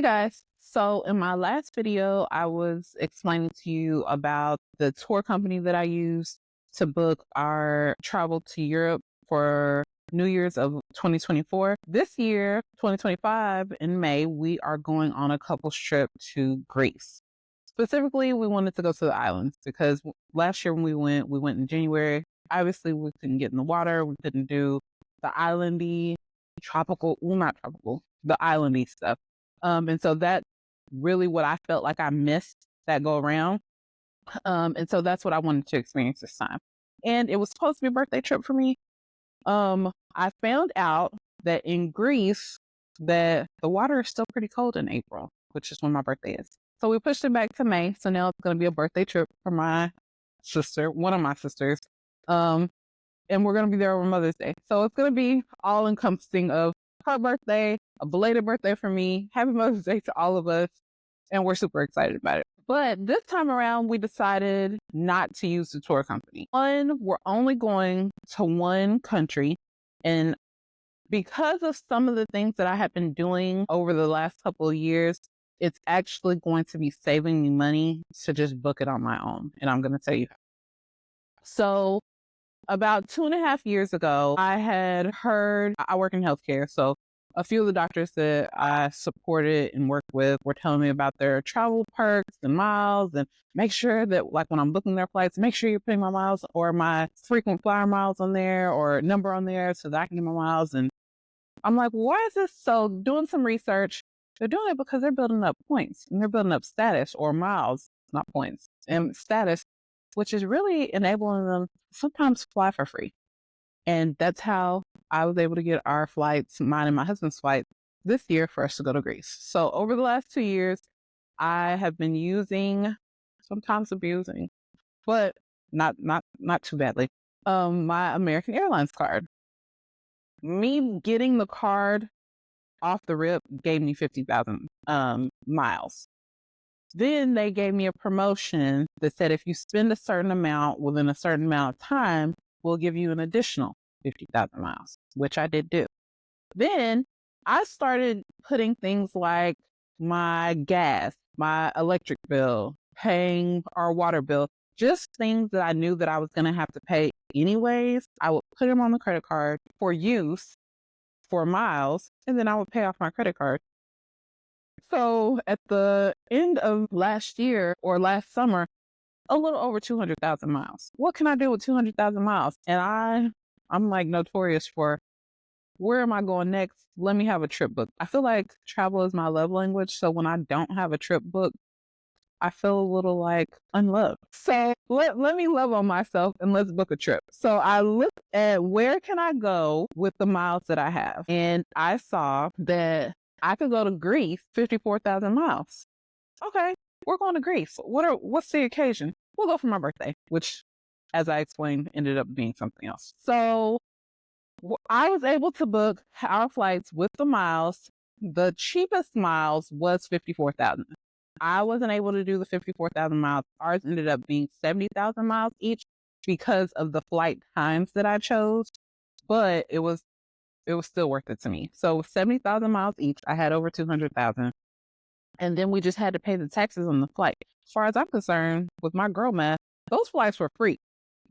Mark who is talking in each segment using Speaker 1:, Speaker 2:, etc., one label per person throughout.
Speaker 1: Hey guys. So in my last video, I was explaining to you about the tour company that I use to book our travel to Europe for New Year's of 2024. This year, 2025, in May, we are going on a couple's trip to Greece. Specifically, we wanted to go to the islands because last year when we went in January. Obviously, we couldn't get in the water. We couldn't do the islandy, tropical, well, not tropical, the islandy stuff. And so that's really what I felt like I missed that go around. And so that's what I wanted to experience this time. And it was supposed to be a birthday trip for me. I found out that in Greece that the water is still pretty cold in April, which is when my birthday is. So we pushed it back to May. So now it's going to be a birthday trip for my sister, one of my sisters. Um, and we're going to be there over Mother's Day. So it's going to be all encompassing of her birthday, a belated birthday for me, happy Mother's Day to all of us. And we're super excited about it. But this time around, we decided not to use the tour company. One, we're only going to one country. And because of some of the things that I have been doing over the last couple of years, it's actually going to be saving me money to just book it on my own. And I'm going to tell you. So about 2.5 years ago, I had heard, I work in healthcare. So a few of the doctors that I supported and worked with were telling me about their travel perks and miles, and make sure that, like, when I'm booking their flights, make sure you're putting my miles or my frequent flyer miles on there or number on there so that I can get my miles. And I'm like, why is this? So doing some research, they're doing it because they're building up points and they're building up status or miles, not points, and status, which is really enabling them to sometimes fly for free. And that's how I was able to get our flights, mine and my husband's flight, this year for us to go to Greece. So over the last 2 years, I have been using, sometimes abusing, but not too badly, my American Airlines card. Me getting the card off the rip gave me 50,000 miles. Then they gave me a promotion that said if you spend a certain amount within a certain amount of time, we'll give you an additional 50,000 miles, which I did do. Then I started putting things like my gas, my electric bill, paying our water bill, just things that I knew that I was going to have to pay anyways. I would put them on the credit card for use for miles, and then I would pay off my credit card. So at the end of last year or last summer, a little over 200,000 miles. What can I do with 200,000 miles? And I'm like notorious for, where am I going next? Let me have a trip book. I feel like travel is my love language. So when I don't have a trip book, I feel a little like unloved. So let me love on myself and let's book a trip. So I looked at where can I go with the miles that I have. And I saw that I could go to Greece, 54,000 miles. Okay, we're going to Greece. What's the occasion? We'll go for my birthday, which, as I explained, ended up being something else. So I was able to book our flights with the miles. The cheapest miles was 54,000. I wasn't able to do the 54,000 miles. Ours ended up being 70,000 miles each because of the flight times that I chose, but it was still worth it to me. So 70,000 miles each. I had over 200,000. And then we just had to pay the taxes on the flight. As far as I'm concerned, with my girl math, those flights were free.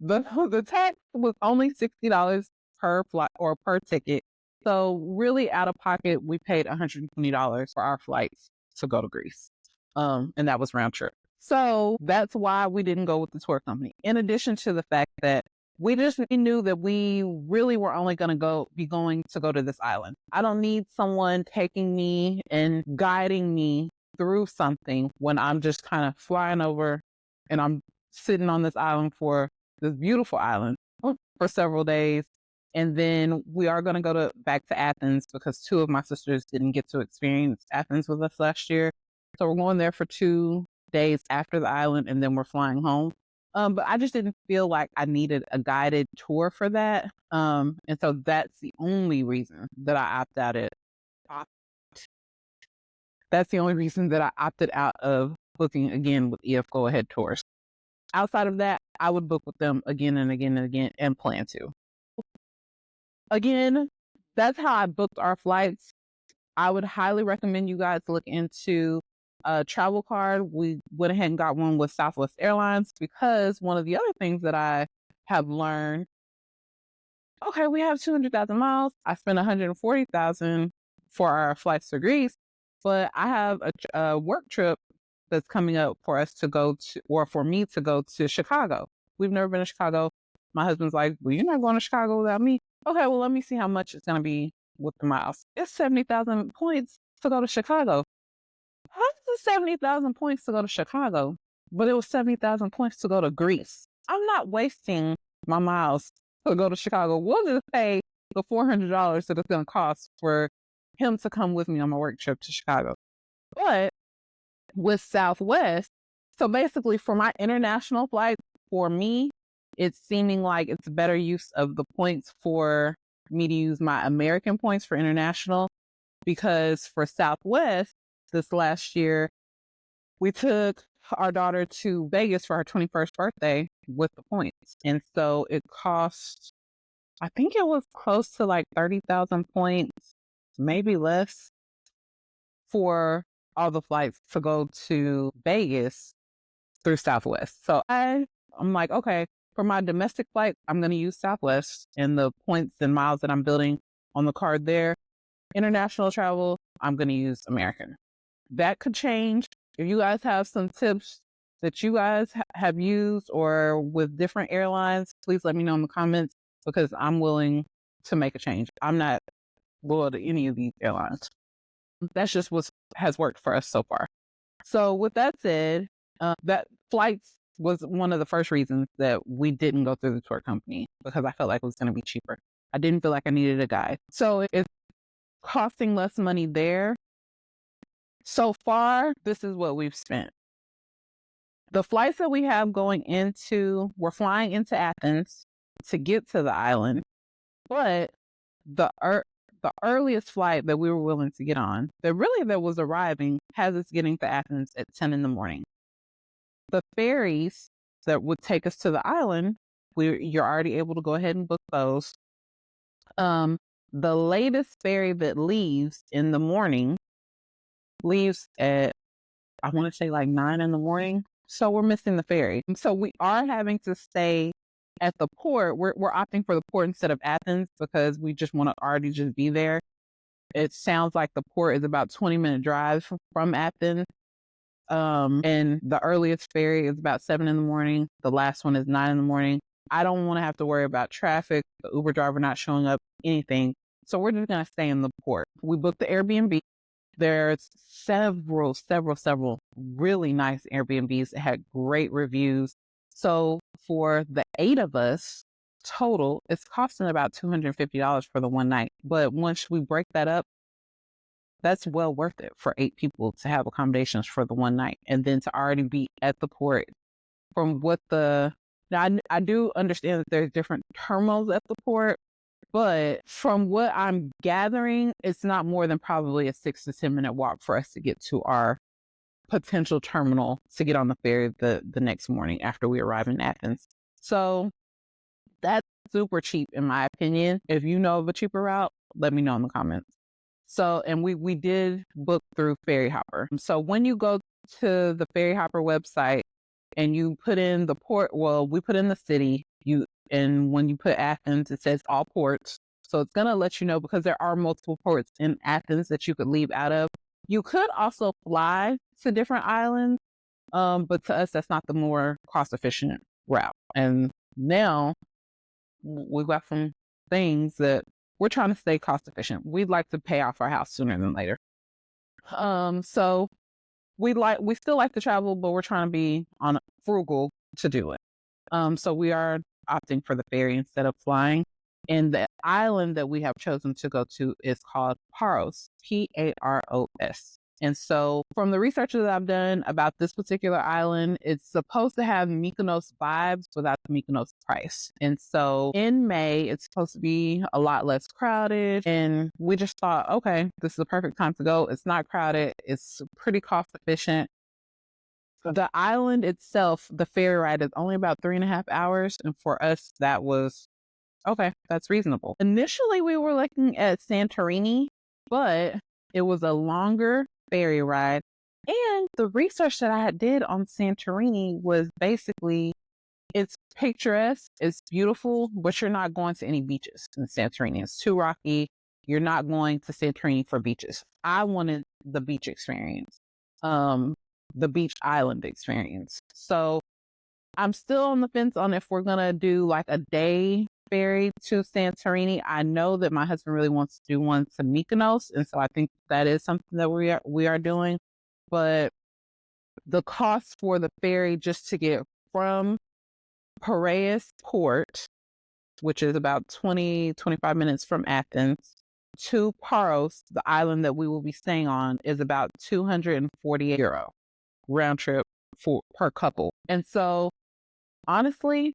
Speaker 1: The tax was only $60 per flight or per ticket. So really out of pocket, we paid $120 for our flights to go to Greece. And that was round trip. So that's why we didn't go with the tour company. In addition to the fact that we knew that we really were only going to be going to this island. I don't need someone taking me and guiding me through something when I'm just kind of flying over and I'm sitting on this island for this beautiful island for several days. And then we are going to go back to Athens because two of my sisters didn't get to experience Athens with us last year. So we're going there for 2 days after the island and then we're flying home. But I just didn't feel like I needed a guided tour for that. And so that's the only reason that I That's the only reason that I opted out of booking again with EF Go Ahead Tours. Outside of that, I would book with them again and again and again and plan to. Again, that's how I booked our flights. I would highly recommend you guys look into a travel card. We went ahead and got one with Southwest Airlines because one of the other things that I have learned, okay, we have 200,000 miles. I spent 140,000 for our flights to Greece, but I have a work trip that's coming up for us to go to, or for me to go to Chicago. We've never been to Chicago. My husband's like, well, you're not going to Chicago without me. Okay, well, let me see how much it's going to be with the miles. It's 70,000 points to go to Chicago. How is it 70,000 points to go to Chicago? But it was 70,000 points to go to Greece. I'm not wasting my miles to go to Chicago. We'll just pay the $400 that it's going to cost for him to come with me on my work trip to Chicago. But with Southwest, so basically for my international flights, for me, it's seeming like it's a better use of the points for me to use my American points for international, because for Southwest this last year, we took our daughter to Vegas for her 21st birthday with the points. And so it cost, I think it was close to like 30,000 points, maybe less, for all the flights to go to Vegas through Southwest. So I'm like, okay, for my domestic flight, I'm going to use Southwest and the points and miles that I'm building on the card there. International travel, I'm going to use American. That could change. If you guys have some tips that you guys have used or with different airlines, please let me know in the comments, because I'm willing to make a change. I'm not loyal to any of these airlines. That's just what has worked for us so far. So with that said, that flights was one of the first reasons that we didn't go through the tour company, because I felt like it was going to be cheaper. I didn't feel like I needed a guide. So it's costing less money there. So far, this is what we've spent. The flights that we have going into, we're flying into Athens to get to the island, but the earliest flight that we were willing to get on, that was arriving, has us getting to Athens at 10 in the morning. The ferries that would take us to the island, you're already able to go ahead and book those. The latest ferry that leaves in the morning leaves at, I want to say like 9 in the morning. So we're missing the ferry. So we are having to stay at the port. We're opting for the port instead of Athens because we just want to already just be there. It sounds like the port is about 20-minute drive from Athens. And the earliest ferry is about 7 in the morning. The last one is 9 in the morning. I don't want to have to worry about traffic, the Uber driver not showing up, anything. So we're just going to stay in the port. We booked the Airbnb. There's several really nice Airbnbs that had great reviews. So for the 8 of us total, it's costing about $250 for the one night. But once we break that up, that's well worth it for 8 people to have accommodations for the one night. And then to already be at the port from what now I do understand that there's different terminals at the port, but from what I'm gathering, it's not more than probably a 6 to 10 minute walk for us to get to our potential terminal to get on the ferry the next morning after we arrive in Athens. So that's super cheap in my opinion. If you know of a cheaper route, let me know in the comments. So, and we did book through Ferry Hopper. So when you go to the Ferry Hopper website and you put in the port, well, we put in the city, and when you put Athens, it says all ports. So it's going to let you know, because there are multiple ports in Athens that you could leave out of. You could also fly to different islands, but to us, that's not the more cost efficient route. And now we've got some things that we're trying to stay cost efficient. We'd like to pay off our house sooner than later. So we still like to travel, but we're trying to be frugal to do it. So we are opting for the ferry instead of flying. And the island that we have chosen to go to is called Paros, Paros. And so from the research that I've done about this particular island, it's supposed to have Mykonos vibes without the Mykonos price. And so in May, it's supposed to be a lot less crowded. And we just thought, okay, this is the perfect time to go. It's not crowded. It's pretty cost efficient. The island itself, the ferry ride is only about 3.5 hours. And for us, that was, okay, that's reasonable. Initially, we were looking at Santorini, but It was a longer ferry ride. And the research that I did on Santorini was basically it's picturesque, it's beautiful, but you're not going to any beaches in Santorini. It's too rocky. You're not going to Santorini for beaches. I wanted the beach experience, um, the beach island experience. So I'm still on the fence on if we're gonna do like a day ferry to Santorini. I know that my husband really wants to do one to Mykonos, and so I think that is something that we are doing. But the cost for the ferry just to get from Piraeus Port, which is about 25 minutes from Athens, to Paros, the island that we will be staying on, is about €248 round trip for per couple. And so honestly,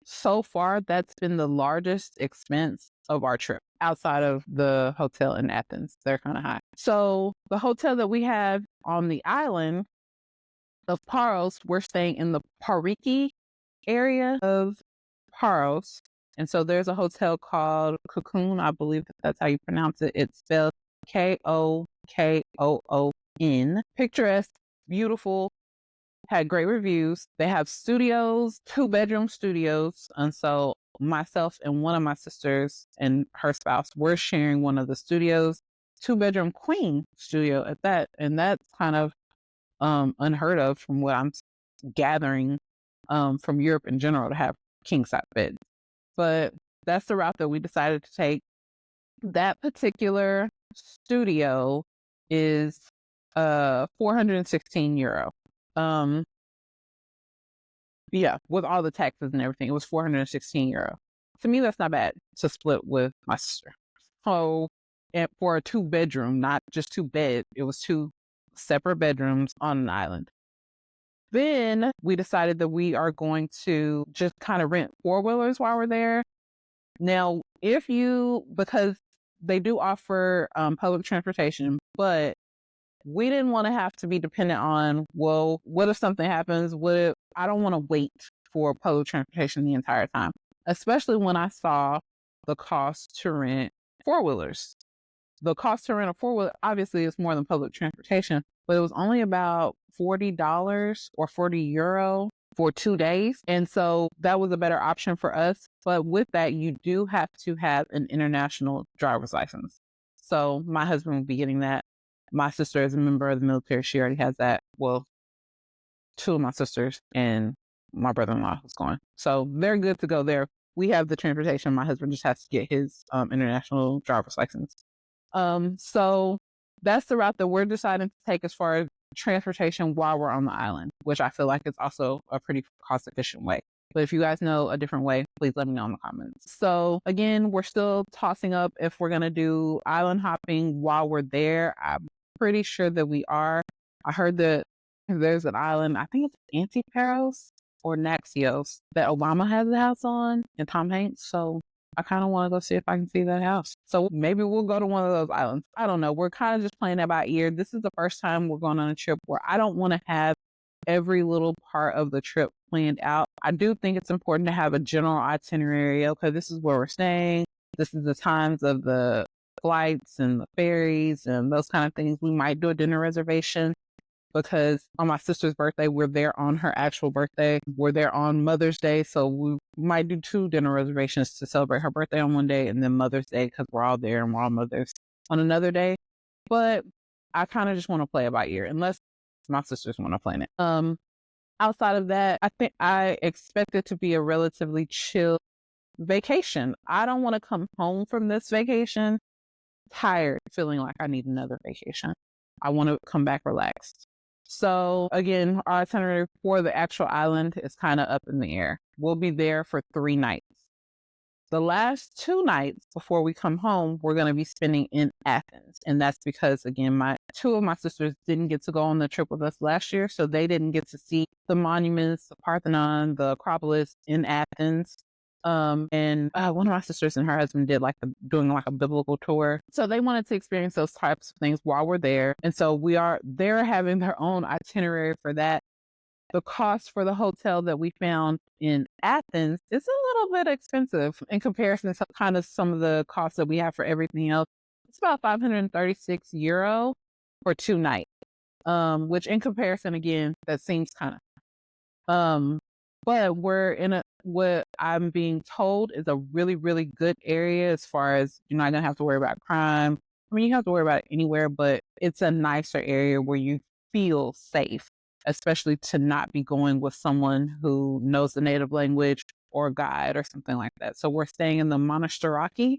Speaker 1: so far that's been the largest expense of our trip outside of the hotel in Athens. They're kind of high. So the hotel that we have on the island of Paros, we're staying in the Pariki area of Paros. And so there's a hotel called Cocoon. I believe that's how you pronounce it. It's spelled Kokoon. Picturesque, beautiful, had great reviews. They have studios, 2-bedroom studios. And so myself and one of my sisters and her spouse were sharing one of the studios, 2-bedroom queen studio at that. And that's kind of unheard of from what I'm gathering from Europe in general to have king size beds. But that's the route that we decided to take. That particular studio is €416. Um yeah, with all the taxes and everything, it was €416. To me, that's not bad to split with my sister. So, and for a 2-bedroom, not just 2 beds, it was 2 separate bedrooms on an island. Then we decided that we are going to just kind of rent 4-wheelers while we're there. Now, because they do offer public transportation, but we didn't want to have to be dependent on, well, what if something happens? I don't want to wait for public transportation the entire time, especially when I saw the cost to rent 4-wheelers. The cost to rent a 4-wheeler obviously is more than public transportation, but it was only about $40 or €40 for 2 days. And so that was a better option for us. But with that, you do have to have an international driver's license. So my husband will be getting that. My sister is a member of the military. She already has that. Well, 2 of my sisters and my brother-in-law is going. So they're good to go there. We have the transportation. My husband just has to get his international driver's license. So that's the route that we're deciding to take as far as transportation while we're on the island, which I feel like is also a pretty cost efficient way. But if you guys know a different way, please let me know in the comments. So again, we're still tossing up if we're going to do island hopping while we're there. I'm pretty sure that we are. I heard that there's an island, I think it's Antiparos or Naxios, that Obama has a house on and Tom Hanks. So I kind of want to go see if I can see that house. So maybe we'll go to one of those islands. I don't know. We're kind of just playing that by ear. This is the first time we're going on a trip where I don't want to have every little part of the trip planned out. I do think it's important to have a general itinerary. Okay, this is where we're staying. This is the times of the flights and the ferries and those kind of things. We might do a dinner reservation because on my sister's birthday, we're there on her actual birthday. We're there on Mother's Day. So we might do 2 dinner reservations to celebrate her birthday on one day and then Mother's Day because we're all there and we're all mothers on another day. But I kind of just want to play it by ear unless my sisters want to plan it. Outside of that, I think I expect it to be a relatively chill vacation. I don't want to come home from this vacation tired, feeling like I need another vacation. I want to come back relaxed. So again, our itinerary for the actual island is kind of up in the air. We'll be there for 3 nights. The last 2 nights before we come home, we're going to be spending in Athens. And that's because, again, 2 of my sisters didn't get to go on the trip with us last year. So they didn't get to see the monuments, the Parthenon, the Acropolis in Athens. And one of my sisters and her husband did doing a biblical tour. So they wanted to experience those types of things while we're there. And so they're having their own itinerary for that. The cost for the hotel that we found in Athens is a little bit expensive in comparison to kind of some of the costs that we have for everything else. It's about €536 for 2 nights. Which in comparison, again, that seems kind of, but we're in what I'm being told is a really, really good area as far as you're not gonna have to worry about crime. I mean, you have to worry about it anywhere, but it's a nicer area where you feel safe, especially to not be going with someone who knows the native language or a guide or something like that. So we're staying in the Monastiraki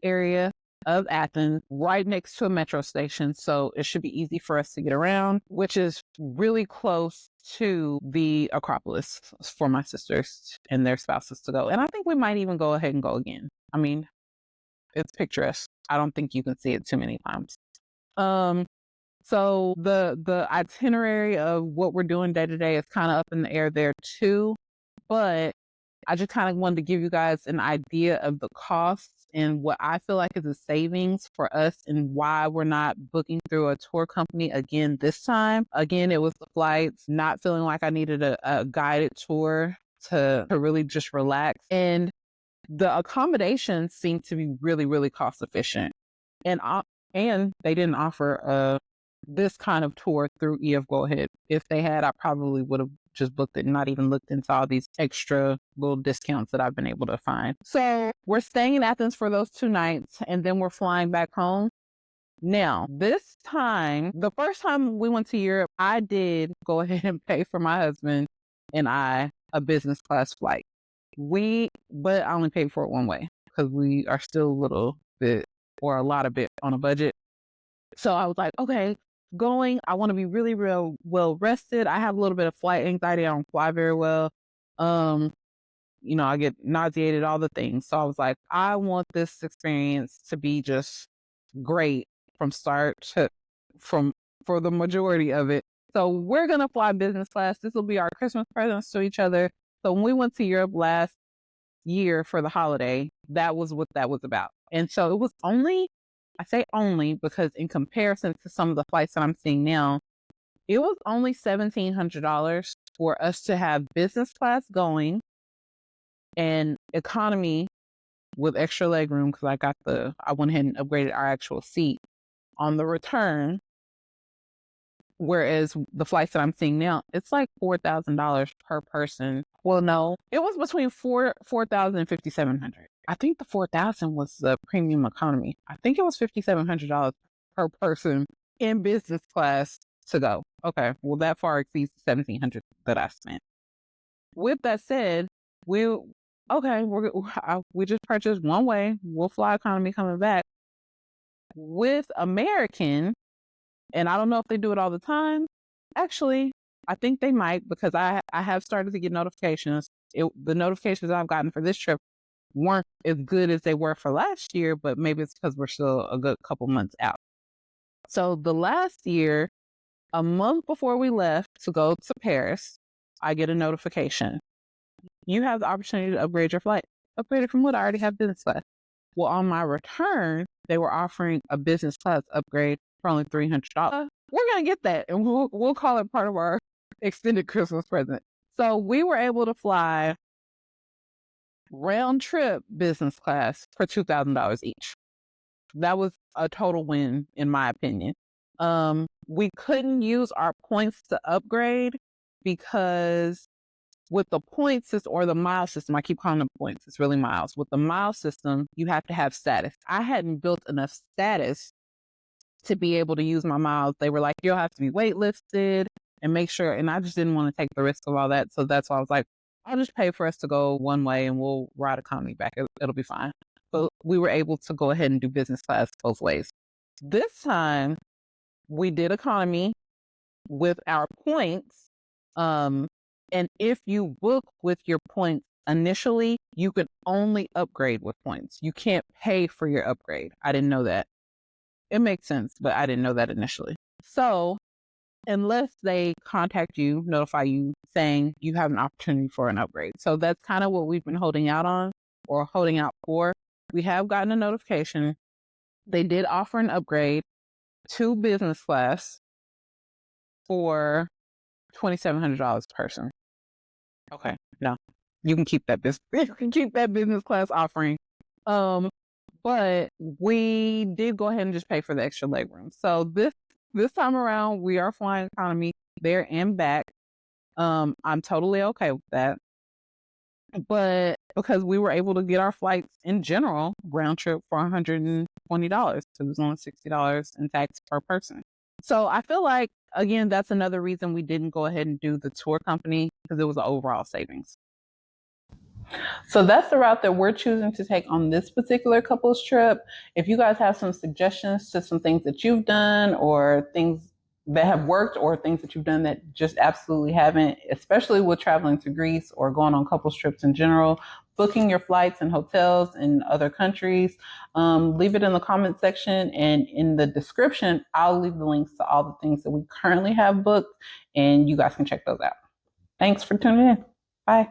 Speaker 1: area of Athens, right next to a metro station. So it should be easy for us to get around, which is really close to the Acropolis for my sisters and their spouses to go. And I think we might even go ahead and go again. I mean, it's picturesque. I don't think you can see it too many times. So the itinerary of what we're doing day to day is kind of up in the air there too. But I just kind of wanted to give you guys an idea of the costs and what I feel like is a savings for us and why we're not booking through a tour company again this time. Again, it was the flights, not feeling like I needed a guided tour to really just relax. And the accommodations seem to be really, really cost efficient. And they didn't offer this kind of tour through EF Go Ahead. If they had, I probably would have just booked it and not even looked into all these extra little discounts that I've been able to find. So we're staying in Athens for those 2 nights and then we're flying back home. Now, this time, the first time we went to Europe, I did go ahead and pay for my husband and I a business class flight. But I only paid for it one way because we are still a little bit or a lot of bit on a budget. So I was like, okay, I want to be really, real well rested. I have a little bit of flight anxiety. I don't fly very well. I get nauseated, all the things. So I was like, I want this experience to be just great from start to for the majority of it. So we're gonna fly business class. This will be our Christmas presents to each other. So when we went to Europe last year for the holiday, that was what that was about. And so it was only, I say only because in comparison to some of the flights that I'm seeing now, it was only $1,700 for us to have business class going and economy with extra leg room because I went ahead and upgraded our actual seat on the return. Whereas the flights that I'm seeing now, it's like $4,000 per person. Well, no, it was between 4,000 and 5,700. I think the 4,000 was the premium economy. I think it was $5,700 per person in business class to go. Okay, well that far exceeds the 1,700 that I spent. With that said, we just purchased one way. We'll fly economy coming back with American. And I don't know if they do it all the time. Actually, I think they might because I have started to get notifications. The notifications I've gotten for this trip weren't as good as they were for last year, but maybe it's because we're still a good couple months out. So the last year, a month before we left to go to Paris, I get a notification. You have the opportunity to upgrade your flight. Upgrade it from what? I already have business class. Well, on my return, they were offering a business class upgrade for only $300. We're gonna get that, and we'll call it part of our extended Christmas present. So we were able to fly round trip business class for $2,000 each. That was a total win, in my opinion. We couldn't use our points to upgrade because with the points or the mile system, I keep calling them points. It's really miles. With the mile system, you have to have status. I hadn't built enough status to be able to use my miles. They were like, you'll have to be waitlisted and make sure. And I just didn't want to take the risk of all that. So that's why I was like, I'll just pay for us to go one way and we'll ride economy back. It'll be fine. But we were able to go ahead and do business class both ways. This time we did economy with our points. And if you book with your points initially, you can only upgrade with points. You can't pay for your upgrade. I didn't know that. It makes sense, but I didn't know that initially. So unless they contact you, notify you saying you have an opportunity for an upgrade. So that's kind of what we've been holding out on or holding out for. We have gotten a notification. They did offer an upgrade to business class for $2,700 per person. Okay, no, you can keep that business. You can keep that business class offering. but we did go ahead and just pay for the extra legroom. So this time around, we are flying economy there and back. I'm totally okay with that. But because we were able to get our flights in general round trip for $120, it was only $60 in tax per person. So I feel like again that's another reason we didn't go ahead and do the tour company because it was an overall savings. So that's the route that we're choosing to take on this particular couples trip. If you guys have some suggestions to some things that you've done or things that have worked or things that you've done that just absolutely haven't, especially with traveling to Greece or going on couples trips in general, booking your flights and hotels in other countries, leave it in the comment section. And in the description, I'll leave the links to all the things that we currently have booked and you guys can check those out. Thanks for tuning in. Bye.